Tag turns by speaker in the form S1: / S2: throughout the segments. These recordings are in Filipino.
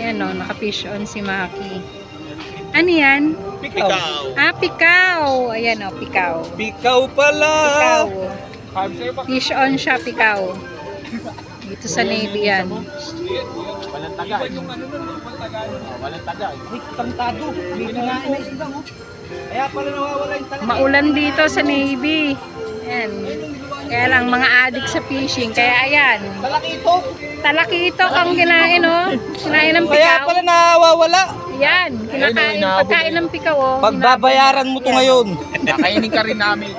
S1: Yan o, naka-fish on si Maki. Ano yan?
S2: Pikaw.
S1: Ah, pikaw. Ayan o, pikaw.
S2: Pikaw pala.
S1: Pikaw. Fish on siya, pikaw. Dito sa Navy yan.
S2: Walang taga. Walang taga. Ay, tangtado. May kinain na isang mo. Kaya pala nawawala yung taga.
S1: Maulan dito sa Navy. Ayan. Kaya lang, mga addict sa fishing. Kaya ayan.
S2: Talakito.
S1: Talakito ang kinain, oh. Kinain ng
S2: Kaya
S1: pikaw.
S2: pala nawawala.
S1: Yan. Kinakain. Pagkain ng pikaw, oh.
S2: Pagbabayaran mo to ngayon.
S3: Nakainin ka rin namin.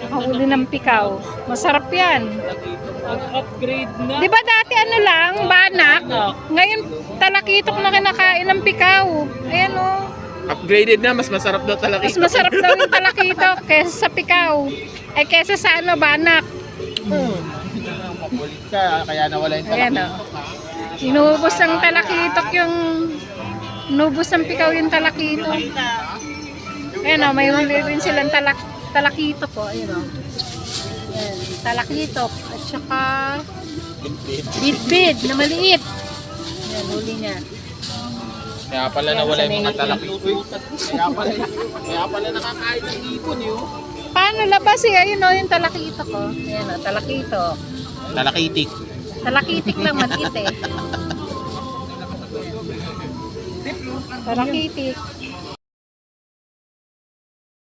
S1: Nakahuli ng pikaw. Masarap yan.
S3: Upgrade na.
S1: Di ba dati ano lang, banak? Ngayon, talakitok na kinakain ng pikaw. Ayan, oh.
S3: Upgraded na, mas masarap daw talaga.
S1: Mas masarap daw yung talakitok kesa sa pikaw. Ay, kesa sa ano, banak.
S3: Makulit ka, kaya nawala yung
S1: Ayan,
S3: talaki.
S1: oh. Inubos ng talakitok yung... Inubos ng pikaw yung talakitok. Ayan, oh. May huli rin silang talakitok, oh. Ayan, oh. Ayan, talakitok. At saka... Bit-bit na maliit. Ayan, huli niya.
S3: Kaya pala nawala yung mga talaki. Kaya pala nakakain ng ibon yun.
S1: Paano labas eh? Ayun, oh, yung talakitok, oh. Ayan, oh, talakitok.
S3: Talakitik.
S1: Talakitik lang, maliit eh. Talakitik.